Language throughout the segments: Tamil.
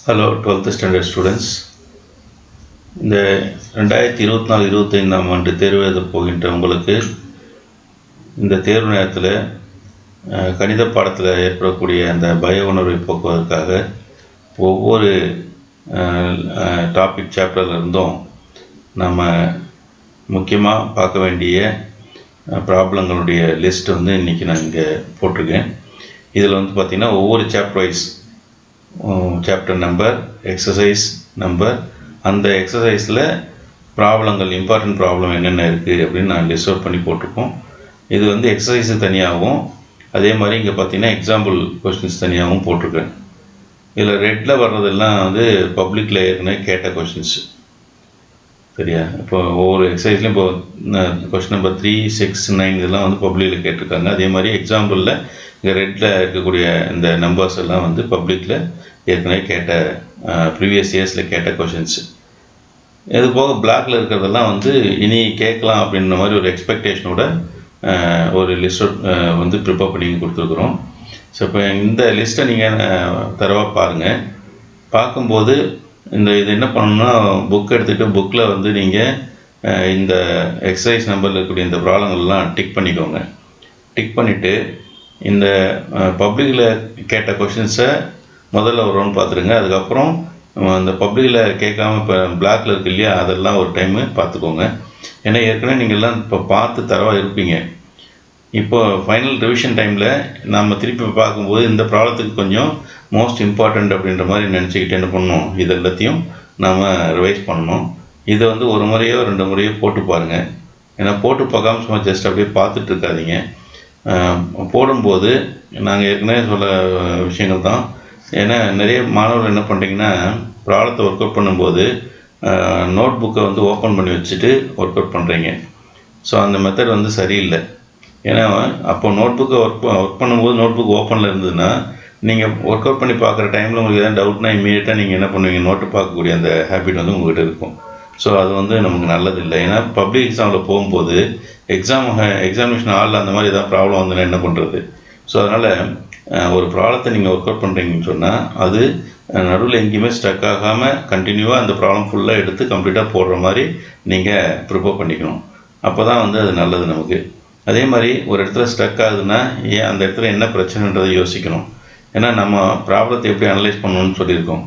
Hello 12th standard students. இந்த 2024-25 ஆண்டு தேர்வு எழுதப் போகின்ற உங்களுக்கு இந்த தேர்வு நேரத்தில் கணித பாடத்தில் ஏற்படக்கூடிய அந்த பய உணர்வை போக்குவதற்காக ஒவ்வொரு டாபிக் சாப்டர்ல இருந்தும் நம்ம முக்கியமாக பார்க்க வேண்டிய ப்ராப்ளங்களுடைய லிஸ்ட் வந்து இன்றைக்கி நான் இங்கே போட்டிருக்கேன். இதில் வந்து பார்த்திங்கன்னா ஒவ்வொரு chapter wise chapter number, exercise number, அந்த எக்ஸசைஸில் ப்ராப்ளங்கள், இம்பார்ட்டன்ட் ப்ராப்ளம் என்னென்ன இருக்குது அப்படின்னு நான் லிஸ்ட் அவுட் பண்ணி போட்டிருக்கோம். இது வந்து எக்ஸசைஸு தனியாகவும், அதே மாதிரி இங்கே பார்த்தீங்கன்னா எக்ஸாம்பிள் கொஸ்டின்ஸ் தனியாகவும் போட்டிருக்கேன். இதில் ரெட்டில் வர்றதெல்லாம் வந்து பப்ளிக்கில் ஏற்கனவே கேட்ட கொஸ்டின்ஸ். சரியா? இப்போ ஒவ்வொரு எக்ஸசைஸ்லையும் இப்போ கொஸ்டின் நம்பர் 3, 6, 9 இதெல்லாம் வந்து பப்ளிக்கில் கேட்டிருக்காங்க. அதே மாதிரி எக்ஸாம்பிளில் இங்கே ரெட்டில் இருக்கக்கூடிய இந்த நம்பர்ஸ் எல்லாம் வந்து பப்ளிக்கில் ஏற்கனவே கேட்ட ப்ரீவியஸ் இயர்ஸில் கேட்ட கொஷின்ஸ். இது போக பிளாக்ல இருக்கிறதெல்லாம் வந்து இனி கேட்கலாம் அப்படின்ற மாதிரி ஒரு எக்ஸ்பெக்டேஷனோட ஒரு லிஸ்ட் வந்து ப்ரிப்பேர் பண்ணி கொடுத்துருக்குறோம். ஸோ இப்போ இந்த லிஸ்ட்டை நீங்கள் தரவாக பாருங்கள். பார்க்கும்போது இது என்ன பண்ணணும்னா, புக் எடுத்துகிட்டு புக்கில் வந்து நீங்கள் இந்த எக்ஸசைஸ் நம்பரில் இருக்கக்கூடிய இந்த ப்ராப்ளங்கள்லாம் டிக் பண்ணிக்கோங்க. டிக் பண்ணிவிட்டு இந்த பப்ளிக்கில் கேட்ட கொஷின்ஸை முதல்ல ஒரு ரவுண்ட் பார்த்துருங்க. அதுக்கப்புறம் அந்த பப்ளிக்கில் கேட்காம இப்போ பிளாக்ல இருக்கு இல்லையா, அதெல்லாம் ஒரு டைமு பார்த்துக்கோங்க. ஏன்னா ஏற்கனவே நீங்கள்லாம் இப்போ பார்த்து தரவாக இருப்பீங்க. இப்போ ஃபைனல் ரிவிஷன் டைமில் நம்ம திருப்பி பார்க்கும்போது இந்த ப்ராப்ளத்துக்கு கொஞ்சம் மோஸ்ட் இம்பார்ட்டண்ட் அப்படின்ற மாதிரி நினச்சிக்கிட்டு என்ன பண்ணணும், இது எல்லாத்தையும் நாம் ரிவைஸ் பண்ணணும். இதை வந்து ஒரு முறையோ 2 முறையோ போட்டு பாருங்கள். ஏன்னா போட்டு பார்க்காம சும்மா ஜஸ்ட் அப்படியே பார்த்துட்டு இருக்காதீங்க. போடும்போது நாங்கள் ஏற்கனவே சொல்ல விஷயங்கள் தான். ஏன்னா நிறைய மாணவர்கள் என்ன பண்ணுறீங்கன்னா, ப்ராப்ளத்தை ஒர்க் அவுட் பண்ணும்போது நோட் புக்கை வந்து ஓப்பன் பண்ணி வச்சுட்டு ஒர்க் அவுட் பண்ணுறீங்க. ஸோ அந்த மெத்தட் வந்து சரியில்லை. ஏன்னா அப்போ நோட் புக்கை ஒர்க் பண்ணும்போது நோட் புக் ஓப்பனில் இருந்ததுன்னா நீங்கள் ஒர்க் அவுட் பண்ணி பார்க்குற டைமில் உங்களுக்கு எதாவது டவுட்னா இமீடியட்டாக நீங்கள் என்ன பண்ணுவீங்க, நோட்டு பார்க்கக்கூடிய அந்த ஹேபிட் வந்து உங்கள்கிட்ட இருக்கும். ஸோ அது வந்து நமக்கு நல்லதில்லை. ஏன்னா பப்ளிக் எக்ஸாமில் போகும்போது எக்ஸாமினேஷன் ஹாலில் அந்த மாதிரி ஏதாவது ப்ராப்ளம் வந்துன்னா என்ன பண்ணுறது. ஸோ அதனால் ஒரு ப்ராப்ளத்தை நீங்கள் ஒர்க் அவுட் பண்ணுறீங்கன்னு சொன்னால் அது நடுவில் எங்கேயுமே ஸ்டக் ஆகாமல் கண்டினியூவாக அந்த ப்ராப்ளம் ஃபுல்லாக எடுத்து கம்ப்ளீட்டாக போடுற மாதிரி நீங்கள் ப்ரிப்பேர் பண்ணிக்கணும். அப்போ தான் வந்து அது நல்லது நமக்கு. அதே மாதிரி ஒரு இடத்துல ஸ்டக் ஆகுதுன்னா ஏன் அந்த இடத்துல என்ன பிரச்சனைன்றதை யோசிக்கணும். ஏன்னா நம்ம ப்ராப்ளத்தை எப்படி அனலைஸ் பண்ணணும்னு சொல்லியிருக்கோம்.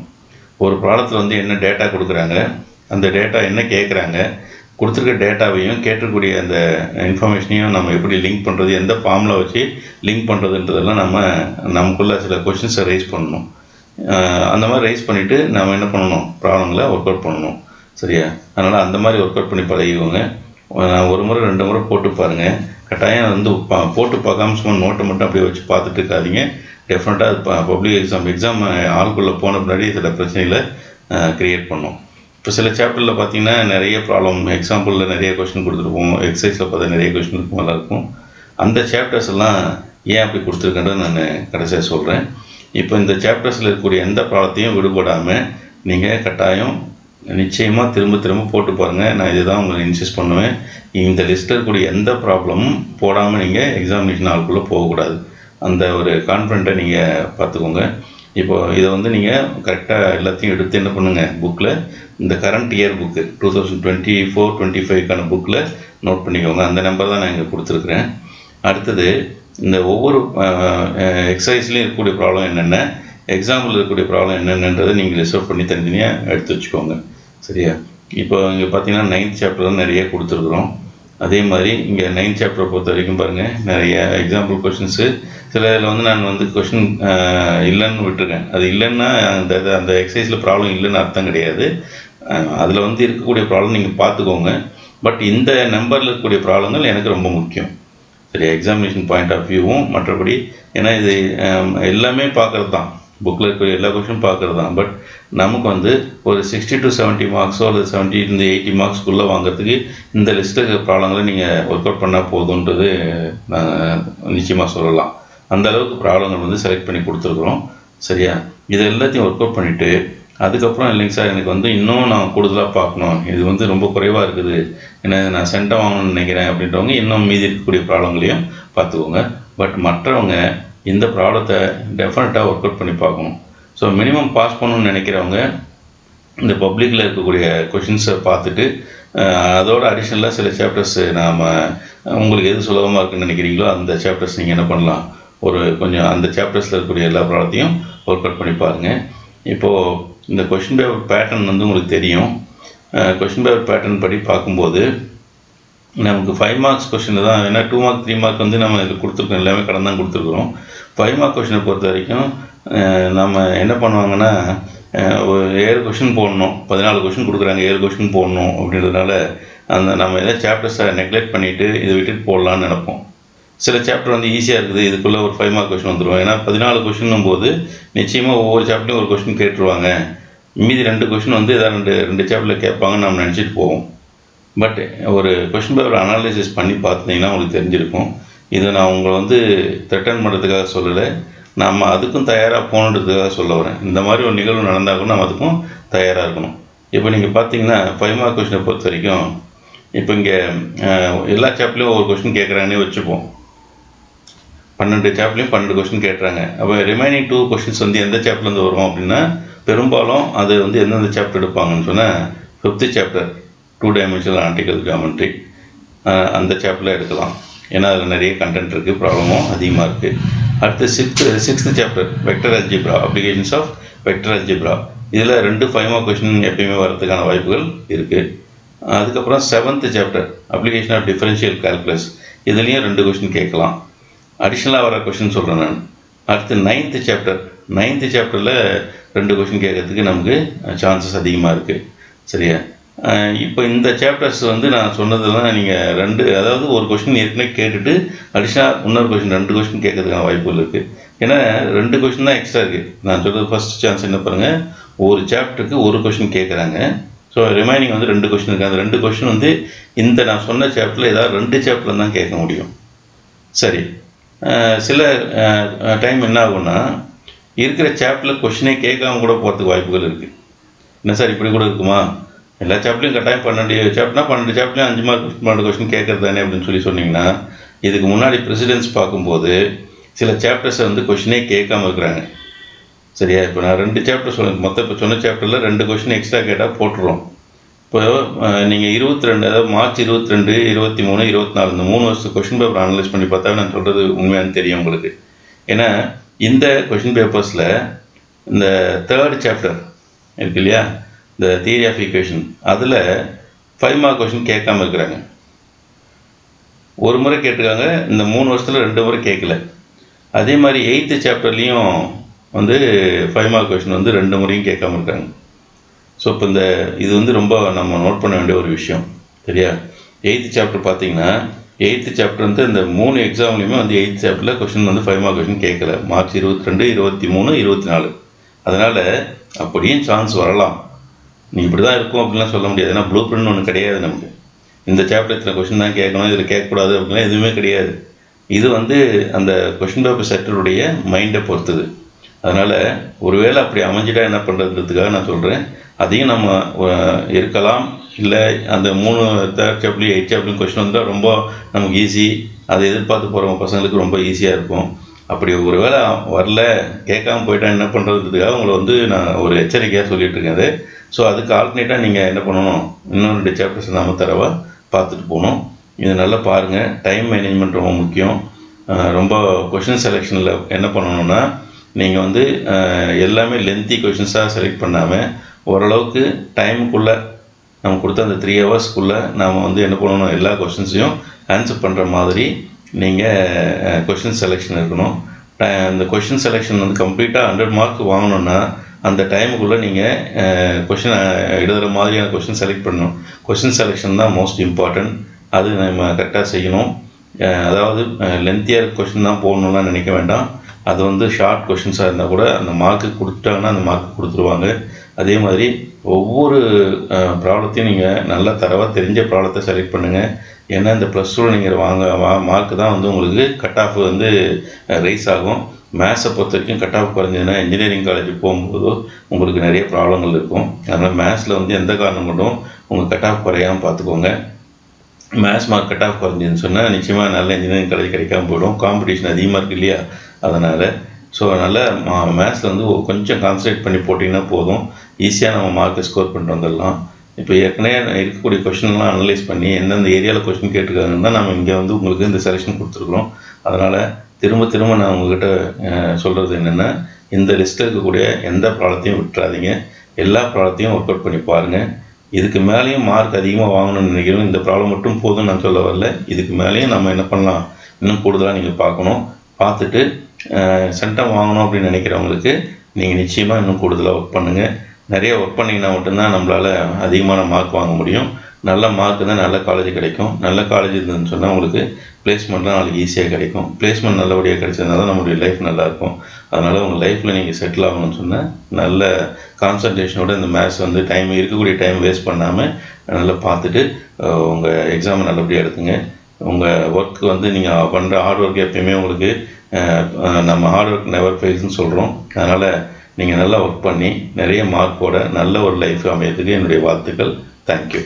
ஒரு ப்ராப்ளத்தில் வந்து என்ன டேட்டா கொடுக்குறாங்க, அந்த டேட்டா என்ன கேட்குறாங்க, கொடுத்துருக்க டேட்டாவையும் கேட்டிருக்கூடிய அந்த இன்ஃபர்மேஷனையும் நம்ம எப்படி லிங்க் பண்ணுறது, எந்த ஃபார்மில் வச்சு லிங்க் பண்ணுறதுன்றதெல்லாம் நமக்குள்ள சில கொஷின்ஸை ரைஸ் பண்ணணும். அந்த மாதிரி ரைஸ் பண்ணிவிட்டு நம்ம என்ன பண்ணணும், ப்ராப்ளங்களை ஒர்க் அவுட் பண்ணணும். சரியா? அதனால் அந்த மாதிரி ஒர்க் அவுட் பண்ணி பழகிக்கோங்க. ஒரு முறை 2 முறை போட்டு பாருங்கள். கட்டாயம் வந்து போட்டு பார்க்காம சும்மா நோட்டை மட்டும் அப்படியே வச்சு பார்த்துட்டு இருக்காதீங்க. டெஃபினட்டாக அது பப்ளிக் எக்ஸாம் ஆளுக்குள்ளே போன பின்னாடி சில பிரச்சனைகளை க்ரியேட் பண்ணும். இப்போ சில சாப்டரில் பார்த்தீங்கன்னா நிறைய ப்ராப்ளம், எக்ஸாம்பிளில் நிறைய கொஸ்டின் கொடுத்துருப்போம், எக்ஸசைஸில் பார்த்தா நிறைய கொஸ்டின் இருக்கும், நல்லா இருக்கும். அந்த சாப்டர்ஸ் எல்லாம் ஏன் அப்படி கொடுத்துருக்கேன்றது நான் கடைசியாக சொல்கிறேன். இப்போ இந்த சாப்டர்ஸில் இருக்கக்கூடிய எந்த ப்ராப்ளத்தையும் விடுபடாமல் நீங்கள் கட்டாயம் நிச்சயமாக திரும்ப போட்டு பாருங்கள். நான் இதுதான் உங்களுக்கு இன்சிஸ்ட் பண்ணுவேன். இந்த லிஸ்ட்டில் இருக்கக்கூடிய எந்த ப்ராப்ளமும் போடாமல் நீங்கள் எக்ஸாமினேஷன் ஹாலுக்குள்ளே போகக்கூடாது. அந்த ஒரு கான்ஃபிடென்ட்டை நீங்கள் பார்த்துக்கோங்க. இப்போது இதை வந்து நீங்கள் கரெக்டாக எல்லாத்தையும் எடுத்து என்ன பண்ணுங்கள், புக்கில் இந்த கரண்ட் இயர் புக்கு 2024-25க்கான புக்கில் நோட் பண்ணிக்கோங்க. அந்த நம்பர் தான் நான் இங்கே கொடுத்துருக்குறேன். அடுத்தது இந்த ஒவ்வொரு எக்ஸசைஸ்லேயும் இருக்கக்கூடிய ப்ராப்ளம் என்னென்ன, எக்ஸாம்பிள் இருக்கக்கூடிய ப்ராப்ளம் என்னென்னன்றதை நீங்கள் லிஸ்ட் அவுட் பண்ணி தனித்தனியாக எடுத்து வச்சுக்கோங்க. சரியா? இப்போ இங்கே பார்த்தீங்கன்னா 9th சாப்டர் தான் நிறைய கொடுத்துருக்குறோம். அதே மாதிரி இங்கே 9th சாப்டரை பொறுத்த வரைக்கும் பாருங்கள், நிறைய எக்ஸாம்பிள் கொஷின்ஸு. சில இதில் வந்து நான் வந்து கொஷின் இல்லைன்னு விட்டுருக்கேன். அது இல்லைன்னா அந்த எக்ஸசைஸில் ப்ராப்ளம் இல்லைன்னு அர்த்தம் கிடையாது. அதில் வந்து இருக்கக்கூடிய ப்ராப்ளம் நீங்கள் பார்த்துக்கோங்க. பட் இந்த நம்பரில் இருக்கக்கூடிய ப்ராப்ளங்கள் எனக்கு ரொம்ப முக்கியம். சரி, எக்ஸாமினேஷன் பாயிண்ட் ஆஃப் வியூவும் மற்றபடி. ஏன்னா இது எல்லாமே பார்க்குறது தான், புக்கில் இருக்கக்கூடிய எல்லா கொஷினும் பார்க்குறது தான். பட் நமக்கு வந்து ஒரு 60 to 70 மார்க்ஸோ அல்லது 70 to 80 மார்க்ஸ்க்குள்ளே வாங்கிறதுக்கு இந்த லிஸ்ட்டு ப்ராப்ளங்களை நீங்கள் ஒர்க் அவுட் பண்ணால் போதுன்றது நான் நிச்சயமாக சொல்லலாம். அந்த அளவுக்கு ப்ராப்ளங்கள் வந்து செலக்ட் பண்ணி கொடுத்துருக்குறோம். சரியா? இது எல்லாத்தையும் ஒர்க் அவுட் பண்ணிவிட்டு அதுக்கப்புறம் இல்லைங்க சார், எனக்கு வந்து இன்னும் நான் கூடுதலாக பார்க்கணும், இது வந்து ரொம்ப குறைவாக இருக்குது, ஏன்னா நான் சென்டை வாங்கணும்னு நினைக்கிறேன் அப்படின்றவங்க இன்னும் மீதி இருக்கக்கூடிய ப்ராப்ளங்களையும் பார்த்துக்கோங்க. பட் மற்றவங்க இந்த ப்ராப்ளத்தை டெஃபினட்டாக ஒர்க் அவுட் பண்ணி பார்க்கணும். ஸோ மினிமம் பாஸ் பண்ணணும்னு நினைக்கிறவங்க இந்த பப்ளிக்கில் இருக்கக்கூடிய கொஷின்ஸை பார்த்துட்டு அதோட அடிஷ்னலாக சில சாப்டர்ஸ் நாம் உங்களுக்கு எது சுலபமாக இருக்குன்னு நினைக்கிறீங்களோ அந்த சாப்டர்ஸ் நீங்கள் என்ன பண்ணலாம், ஒரு கொஞ்சம் அந்த சாப்டர்ஸில் இருக்கக்கூடிய எல்லா ப்ராப்ளத்தையும் ஒர்க் அவுட் பண்ணி பாருங்கள். இப்போது இந்த கொஷின் பேப்பர் பேட்டர்ன் வந்து உங்களுக்கு தெரியும். கொஷின் பேப்பர் பேட்டர்ன் படி பார்க்கும்போது நமக்கு 5 மார்க்ஸ் கொஷின் தான், ஏன்னா 2 மார்க் 3 மார்க் வந்து நம்ம இதில் கொடுத்துருக்கோம், எல்லாமே கடன் தான் கொடுத்துருக்குறோம். 5 மார்க் கொஷினை பொறுத்த வரைக்கும் நம்ம என்ன பண்ணுவாங்கன்னா ஒரு 7 கொஷின் போடணும், 14 கொஷின் கொடுக்குறாங்க, 7 கொஷின் போடணும் அப்படின்றதுனால அந்த நம்ம எதாவது சாப்டர்ஸை நெக்லெக்ட் பண்ணிவிட்டு இதை விட்டுட்டு போடலான்னு நினைப்போம். சில சாப்டர் வந்து ஈஸியாக இருக்குது, இதுக்குள்ளே ஒரு 5 மார்க் கொஷின் வந்துடும். ஏன்னா 14 கொஷினும் போது நிச்சயமாக ஒவ்வொரு சாப்டர்லையும் ஒரு கொஷின் கேட்டுருவாங்க, மீதி 2 கொஷின் வந்து ஏதாவது ரெண்டு சாப்டரில் கேட்பாங்கன்னு நம்ம நினச்சிட்டு போவோம். பட் ஒரு கொஷின் பேப்பர் அனாலிசிஸ் பண்ணி பார்த்தீங்கன்னா உங்களுக்கு தெரிஞ்சிருக்கும். இதை நான் உங்களை வந்து த்ரெட்டன் பண்ணுறதுக்காக சொல்லலை, நம்ம அதுக்கும் தயாராக போகணுன்றதுக்காக சொல்ல வரேன். இந்த மாதிரி ஒரு நிகழ்வு நடந்தால் கூட நம்ம அதுக்கும் தயாராக இருக்கணும். இப்போ நீங்கள் பார்த்தீங்கன்னா 5 மார்க் கொஷினை பொறுத்த வரைக்கும் இப்போ இங்கே எல்லா சாப்டர்லையும் ஒரு கொஷின் கேட்குறாங்கன்னே வச்சுப்போம். 12 சாப்டர்லையும் 12 கொஷின் கேட்டுறாங்க. அப்போ ரிமைனிங் 2 கொஷின்ஸ் வந்து எந்த சாப்டர்லேருந்து வரும் அப்படின்னா பெரும்பாலும் அது வந்து எந்தெந்த சாப்டர் எடுப்பாங்கன்னு சொன்னால் 5th chapter 2 dimensional analytical geometry அந்த சாப்டரில் எடுக்கலாம். ஏன்னா அதில் நிறைய கண்டென்ட் இருக்குது, ப்ராப்ளமும் அதிகமாக இருக்குது. அடுத்து 6th chapter vector algebra, applications of vector algebra, இதில் 2 5 மார்க் கொஷின் எப்பயுமே வரதுக்கான வாய்ப்புகள் இருக்குது. அதுக்கப்புறம் 7th chapter application of differential calculus, இதுலேயும் 2 கொஷின் கேட்கலாம். அடிஷ்னலாக வர கொஷின் சொல்கிறேன் நான். அடுத்து 9th சாப்டரில் 2 கொஷின் கேட்கறதுக்கு நமக்கு சான்சஸ் அதிகமாக இருக்குது. சரியா? இப்போ இந்த சாப்டர்ஸ் வந்து நான் சொன்னதெல்லாம் நீங்கள் 2, அதாவது ஒரு கொஷின் ஏற்கனவே கேட்டுட்டு அடிஷ்னலாக இன்னொரு கொஷின் 2 கொஷின் கேட்கறதுக்கான வாய்ப்புகள் இருக்குது. ஏன்னா 2 கொஷின் தான் எக்ஸ்ட்ரா இருக்குது. நான் சொல்கிறது ஃபஸ்ட் சான்ஸ் என்ன பாருங்கள், ஒரு சாப்டருக்கு ஒரு கொஷின் கேட்குறாங்க. ஸோ ரிமைனிங் வந்து 2 கொஷின் இருக்குது. அந்த 2 கொஷின் வந்து இந்த நான் சொன்ன சாப்டரில் ஏதாவது 2 சாப்டர் தான் கேட்க முடியும். சரி, சில டைம் என்ன ஆகும்னா இருக்கிற சாப்டரில் கொஷினே கேட்காம கூட போகிறதுக்கு வாய்ப்புகள் இருக்குது. என்ன சார் இப்படி கூட இருக்குமா, எல்லா சாப்டர்லையும் கட்டாயம் 12 சாப்டர்னா 12 சாப்டர்லையும் 5 மார்க் 12 கொஷின் கேட்குறது தானே அப்படின்னு சொல்லி சொன்னீங்கன்னா, இதுக்கு முன்னாடி ப்ரெசிடென்ஸ் பார்க்கும்போது சில சாப்டர்ஸை வந்து கொஷினே கேட்காம இருக்கிறாங்க. சரியா? இப்போ நான் 2 சாப்டர் சொன்னேன், மொத்தம் இப்போ சொன்ன சாப்டரில் 2 கொஷின் எக்ஸ்ட்ரா கேட்டால் போட்டுருவோம். இப்போ நீங்கள் 22, அதாவது மார்ச் 22, 23, 24 இந்த 3 வருஷத்து கொஷின் பேப்பர் அனலைஸ் பண்ணி பார்த்தா நான் சொல்கிறது உண்மையானு தெரியும் உங்களுக்கு. ஏன்னா இந்த கொஷின் பேப்பர்ஸில் இந்த 3rd சாப்டர் இருக்கு இல்லையா, இந்த தியரி ஆஃப் ஈக்குவேஷன், அதில் 5 மார்க் கொஷின் கேட்காம இருக்கிறாங்க. ஒரு முறை கேட்டிருக்காங்க, இந்த 3 வருஷத்தில் 2 முறை கேட்கல. அதே மாதிரி 8th சாப்டர்லேயும் வந்து 5 மார்க் கொஷின் வந்து 2 முறையும் கேட்காம இருக்காங்க. ஸோ இப்போ இது வந்து ரொம்ப நம்ம நோட் பண்ண வேண்டிய ஒரு விஷயம். சரியா? 8th சாப்டர் பார்த்தீங்கன்னா 8th சாப்டர் வந்து இந்த 3 எக்ஸாம்லேயுமே வந்து 8th சாப்டரில் கொஷின் வந்து 5 மார்க் கொஷின் கேட்கல. மார்ச் 22, 23, 24. அதனால் அப்படியும் சான்ஸ் வரலாம். நீ இப்படி தான் இருக்கும் அப்படின்லாம் சொல்ல முடியாது. ஏன்னா ப்ளூ பிரிண்ட் ஒன்று கிடையாது நமக்கு. இந்த சாப்டர் இத்தனை கொஷின் தான் கேட்கணும், இதில் கேட்கக்கூடாது அப்படின்னா எதுவுமே கிடையாது. இது வந்து அந்த கொஷின் பேப்பர் செட்டருடைய மைண்டை பொறுத்தது. அதனால் ஒருவேளை அப்படி அமைஞ்சிட்டா என்ன பண்ணுறதுன்றதுக்காக நான் சொல்கிறேன். அதையும் நம்ம இருக்கலாம். இல்லை அந்த 3 3rd சாப்டர்லையும் 8th சாப்டர்லையும் கொஷின் வந்தால் ரொம்ப நமக்கு ஈஸி, அதை எதிர்பார்த்து போகிறவங்க பசங்களுக்கு ரொம்ப ஈஸியாக இருக்கும். அப்படி ஒரு வேளை வரல, கேட்காம போயிட்டா என்ன பண்ணுறதுக்காக உங்களை வந்து நான் ஒரு எச்சரிக்கையாக சொல்லிகிட்டு இருக்கேன். அது ஸோ அதுக்கு ஆல்டர்னேட்டாக நீங்கள் என்ன பண்ணணும், இன்னும் 2 சாப்டர்ஸ் நம்ம தரவாக பார்த்துட்டு போகணும். இது நல்லா பாருங்கள். டைம் மேனேஜ்மெண்ட் ரொம்ப முக்கியம். ரொம்ப கொஷின் செலெக்ஷனில் என்ன பண்ணணும்னா, நீங்கள் வந்து எல்லாமே லென்த்தி கொஷின்ஸாக செலக்ட் பண்ணாமல் ஓரளவுக்கு டைமுக்குள்ளே நம்ம கொடுத்த அந்த 3 ஹவர்ஸ்க்குள்ளே நாம் வந்து என்ன பண்ணணும், எல்லா கொஷின்ஸையும் ஆன்சர் பண்ணுற மாதிரி நீங்கள் கொஷின் செலெக்ஷன் இருக்கணும். அந்த கொஷின் செலெக்ஷன் வந்து கம்ப்ளீட்டாக 100 மார்க் வாங்கணுன்னா அந்த டைமுக்குள்ளே நீங்கள் கொஷின் எழுதுகிற மாதிரியான கொஷின் செலக்ட் பண்ணணும். கொஷின் செலெக்ஷன் தான் மோஸ்ட் இம்பார்ட்டன்ட். அது நம்ம கரெக்டாக செய்யணும். அதாவது லென்த்தியாக கொஷின் தான் போடணும்லாம் நினைக்க வேண்டாம். அது வந்து ஷார்ட் கொஷின்ஸாக இருந்தால் கூட அந்த மார்க்கு கொடுத்துட்டாங்கன்னா அந்த மார்க்கு கொடுத்துருவாங்க. அதே மாதிரி ஒவ்வொரு ப்ராப்ளத்தையும் நீங்கள் நல்லா தரவாக தெரிஞ்ச ப்ராப்ளத்தை செலக்ட் பண்ணுங்கள். ஏன்னா இந்த +2 நீங்கள் மார்க்கு தான் வந்து உங்களுக்கு கட் ஆஃப் வந்து ரைஸ் ஆகும். மேத்ஸை பொறுத்த வரைக்கும் கட் ஆஃப் குறைஞ்சதுன்னா இன்ஜினியரிங் காலேஜுக்கு போகும்போதோ உங்களுக்கு நிறைய ப்ராப்ளங்கள் இருக்கும். அதனால் மேத்ஸில் வந்து எந்த காரணம் கொண்டும் உங்கள் கட் ஆஃப் குறையாமல் பார்த்துக்கோங்க. மேத்ஸ் மார்க் கட் ஆஃப் குறைஞ்சின்னு சொன்னால் நிச்சயமாக நல்ல இன்ஜினியரிங் காலேஜ் கிடைக்காம போயிடும். காம்படிஷன் அதிகமாக இருக்குது இல்லையா? அதனால் ஸோ அதனால் மேத்ஸில் வந்து கொஞ்சம் கான்சன்ட்ரேட் பண்ணி போட்டிங்கன்னா போதும், ஈஸியாக நம்ம மார்க்கை ஸ்கோர் பண்ணிட்டு வந்துடலாம். இப்போ ஏற்கனவே இருக்கக்கூடிய கொஷின்லாம் அனலைஸ் பண்ணி எந்தெந்த ஏரியாவில் கொஷின் கேட்டிருக்காங்கன்னு தான் நம்ம இங்கே வந்து உங்களுக்கு இந்த செலெக்ஷன் கொடுத்துருக்குறோம். அதனால் திரும்ப திரும்ப நான் உங்கள்கிட்ட சொல்கிறது என்னென்னா, இந்த லிஸ்ட்டில் இருக்கக்கூடிய எந்த ப்ராப்ளத்தையும் விட்டுறாதீங்க, எல்லா ப்ராப்ளத்தையும் ஒர்க் அவுட் பண்ணி பாருங்கள். இதுக்கு மேலேயும் மார்க் அதிகமாக வாங்கணும்னு நினைக்கிறோம். இந்த ப்ராப்ளம் மட்டும் போதும் நான் சொல்ல வரல, இதுக்கு மேலேயும் நம்ம என்ன பண்ணலாம், இன்னும் கூடுதலாக நீங்கள் பார்க்கணும். பார்த்துட்டு சென்டம் வாங்கணும் அப்படின்னு நினைக்கிறவங்களுக்கு நீங்கள் நிச்சயமாக இன்னும் கூடுதலாக ஒர்க் பண்ணுங்கள். நிறைய ஒர்க் பண்ணிங்கன்னா மட்டும்தான் நம்மளால் அதிகமான மார்க் வாங்க முடியும். நல்ல மார்க் தான் நல்ல காலேஜ் கிடைக்கும். நல்ல காலேஜ் இருந்ததுன்னு சொன்னால் உங்களுக்கு பிளேஸ்மெண்ட்லாம் நாளைக்கு ஈஸியாக கிடைக்கும். பிளேஸ்மெண்ட் நல்லபடியாக கிடைச்சதுனால தான் நம்மளுடைய லைஃப் நல்லாயிருக்கும். அதனால் உங்கள் லைஃப்பில் நீங்கள் செட்டில் ஆகணும்னு சொன்னால் நல்ல கான்சன்ட்ரேஷனோட இந்த மேத்ஸ் வந்து இருக்கக்கூடிய டைம் வேஸ்ட் பண்ணாமல் நல்லா பார்த்துட்டு உங்கள் எக்ஸாமை நல்லபடியாக எடுத்துங்க. உங்கள் ஒர்க் வந்து நீங்கள் பண்ணுற ஹார்ட் ஒர்க் எப்பயுமே உங்களுக்கு நம்ம ஹார்ட் ஒர்க் நெவர் ஃபெயில்ஸ்னு சொல்கிறோம். அதனால் நீங்கள் நல்லா ஒர்க் பண்ணி நிறைய மார்க்கோட நல்ல ஒரு லைஃப் அமையத்துக்கு என்னுடைய வாழ்த்துக்கள். தேங்க்யூ.